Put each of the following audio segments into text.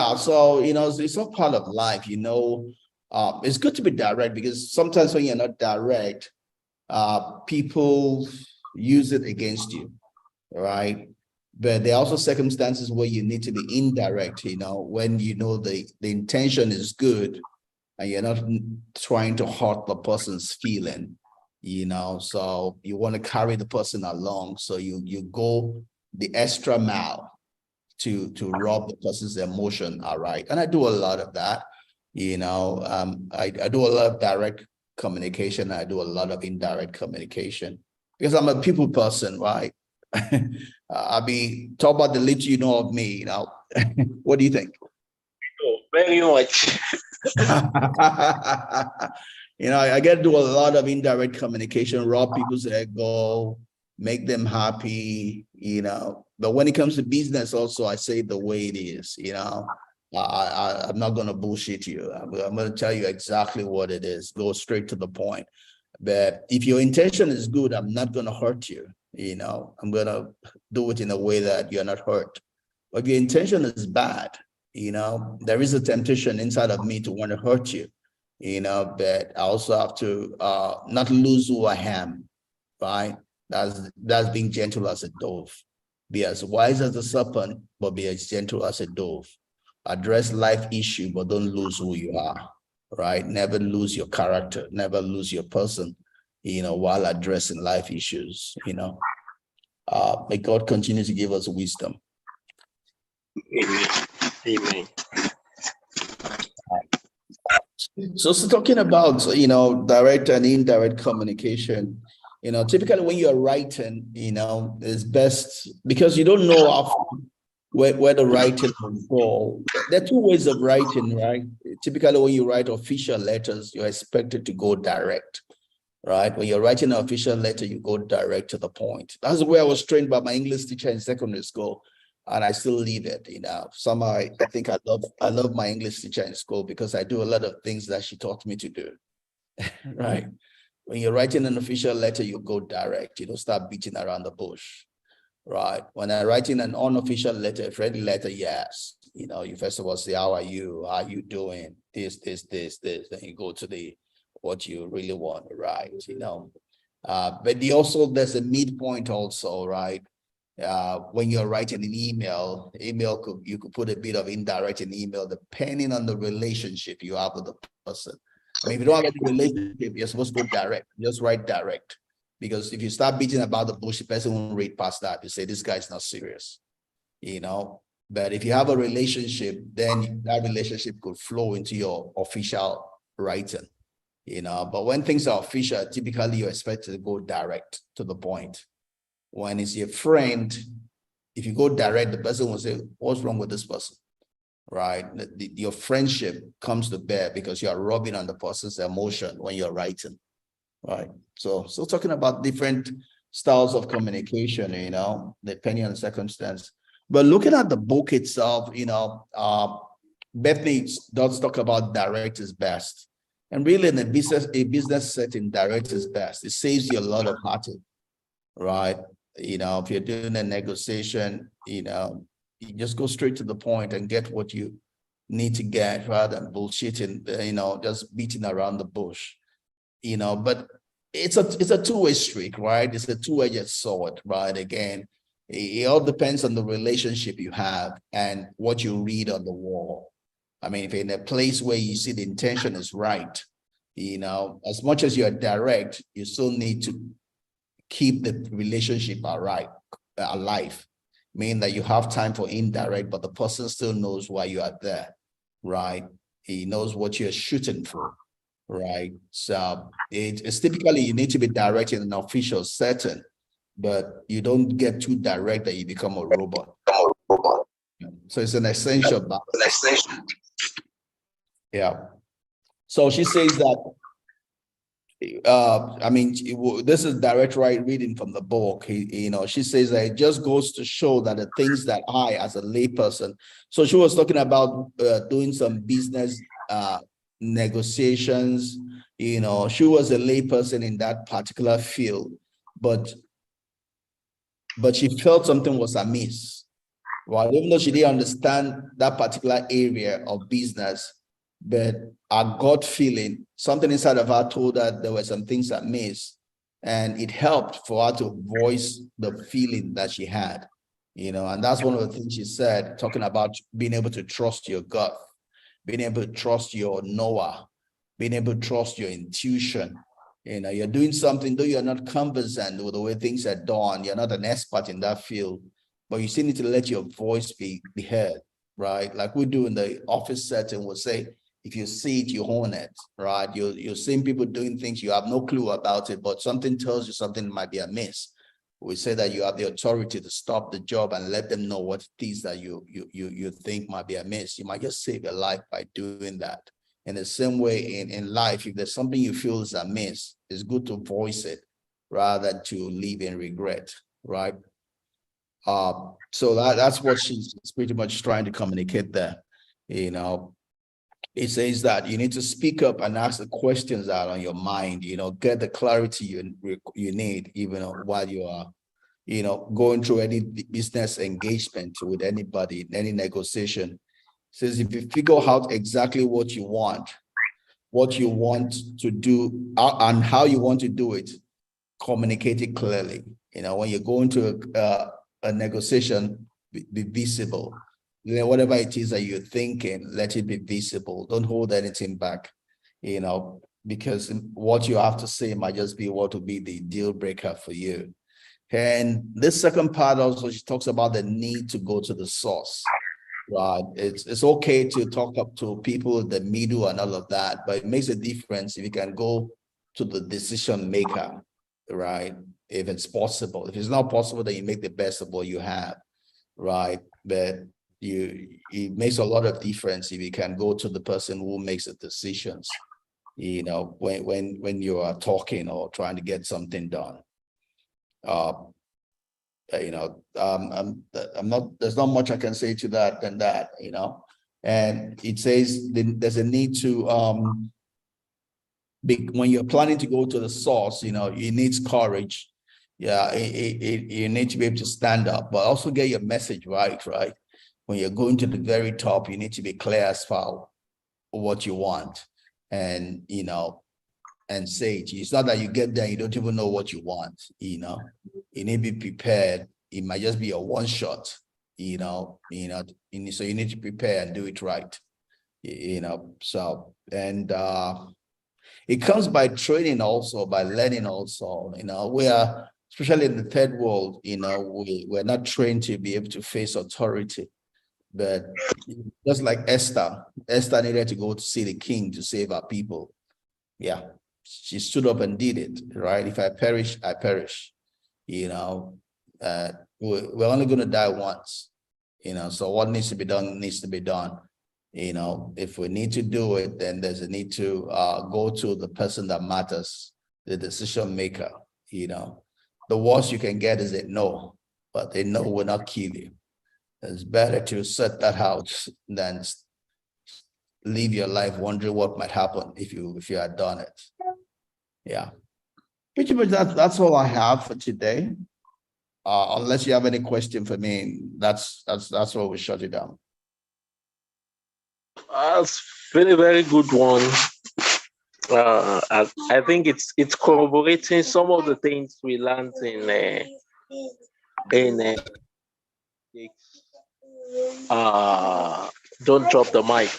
Yeah, so it's all part of life. It's good to be direct because sometimes when you're not direct, people use it against you, right? But there are also circumstances where you need to be indirect, when the intention is good and you're not trying to hurt the person's feeling, so you want to carry the person along. So you go the extra mile to rub the person's emotion, all right. And I do a lot of that. I do a lot of direct communication. I do a lot of indirect communication because I'm a people person, right? I'll be talk about the little you know of me, What do you think? Oh, very much. I get to do a lot of indirect communication, rub people's ego, make them happy, But when it comes to business, also, I say the way it is, I'm not going to bullshit you. I'm going to tell you exactly what it is, go straight to the point. But if your intention is good, I'm not going to hurt you, I'm going to do it in a way that you're not hurt. But if your intention is bad, there is a temptation inside of me to want to hurt you, but I also have to not lose who I am, right? That's being gentle as a dove. Be as wise as a serpent, but be as gentle as a dove. Address life issue, but don't lose who you are, right? Never lose your character, never lose your person, while addressing life issues, May God continue to give us wisdom. Amen. Amen. So talking about, direct and indirect communication, typically when you're writing, it's best because you don't know where the writing will go. There are two ways of writing, right? Typically when you write official letters, you're expected to go direct, right? When you're writing an official letter, you go direct to the point. That's the way I was trained by my English teacher in secondary school. And I still leave it, Somehow I think I love my English teacher in school because I do a lot of things that she taught me to do, right? When you're writing an official letter, you go direct. You don't start beating around the bush, right? When I'm writing an unofficial letter, a friendly letter, yes, you first of all say, how are you? How are you doing? This. Then you go to what you really want to write, But there's a midpoint also, right? When you're writing an email, you could put a bit of indirect in email depending on the relationship you have with the person. I mean, if you don't have any relationship, you're supposed to go direct. Just write direct. Because if you start beating about the bush, the person won't read past that. You say, this guy's not serious, But if you have a relationship, then that relationship could flow into your official writing, But when things are official, typically you're expected to go direct to the point. When it's your friend, if you go direct, the person will say, what's wrong with this person, right? Your friendship comes to bear because you are rubbing on the person's emotion when you're writing, right? So talking about different styles of communication, depending on the circumstance. But looking at the book itself, Bethany does talk about direct is best. And really in a business setting, direct is best. It saves you a lot of heartache, right? If you're doing a negotiation, you just go straight to the point and get what you need to get rather than bullshitting, just beating around the bush, but it's a two-way streak, right? It's a two-edged sword, right? Again, it all depends on the relationship you have and what you read on the wall. I mean, if you're in a place where you see the intention is right, as much as you're direct, you still need to keep the relationship alive, meaning that you have time for indirect, but the person still knows why you are there, right? He knows what you're shooting for, right? So it's typically you need to be direct in an official setting, but you don't get too direct that you become a robot. So it's an essential balance. Yeah. So she says that I mean, this is direct reading from the book. She says that it just goes to show that the things that I, as a layperson, so she was talking about doing some business negotiations. She was a layperson in that particular field, but she felt something was amiss, right? Even though she didn't understand that particular area of business, but our gut feeling, something inside of her told her there were some things that missed, and it helped for her to voice the feeling that she had, and that's one of the things she said, talking about being able to trust your gut, being able to trust your knower, being able to trust your intuition. You're doing something, though you're not conversant with the way things are done, you're not an expert in that field, but you still need to let your voice be heard, right? Like we do in the office setting, we'll say, if you see it, you own it, right? You're seeing people doing things, you have no clue about it, but something tells you something might be amiss. We say that you have the authority to stop the job and let them know what it is that you think might be amiss. You might just save a life by doing that. In the same way, in life, if there's something you feel is amiss, it's good to voice it rather than to live in regret, right? So that's what she's pretty much trying to communicate there. It says that you need to speak up and ask the questions that are on your mind, get the clarity you need, even while you are, going through any business engagement with anybody, any negotiation. It says if you figure out exactly what you want to do, and how you want to do it, communicate it clearly. When you go into a negotiation, be visible. Whatever it is that you're thinking, let it be visible. Don't hold anything back, because what you have to say might just be what will be the deal breaker for you. And this second part also, she talks about the need to go to the source, right? It's okay to talk up to people in the middle and all of that, but it makes a difference if you can go to the decision maker, right? If it's possible. If it's not possible, then you make the best of what you have, right? But it makes a lot of difference if you can go to the person who makes the decisions, when you are talking or trying to get something done. I'm not, there's not much I can say to that than that, and it says there's a need to, when you're planning to go to the source, it needs courage. Yeah, you need to be able to stand up, but also get your message right. When you're going to the very top, you need to be clear as far what you want, and and say it. It's not that you get there, you don't even know what you want. You need to be prepared. It might just be a one shot. So you need to prepare and do it right. So, and it comes by training also, by learning also. We are, especially in the third world, we're not trained to be able to face authority. But just like Esther needed to go to see the king to save her people. Yeah, she stood up and did it, right? If I perish, I perish. We're only going to die once, so what needs to be done needs to be done. If we need to do it, then there's a need to go to the person that matters, the decision maker. The worst you can get is a no, but a no will not kill you. It's better to set that out than live your life wondering what might happen if you had done it. Yeah, pretty much that's all I have for today. Unless you have any question for me, that's where we shut it down. That's very, very good one. I think it's corroborating some of the things we learned in don't drop the mic.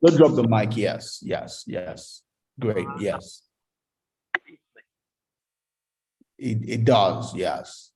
Don't drop the mic. Yes. Great. Yes. It does. Yes.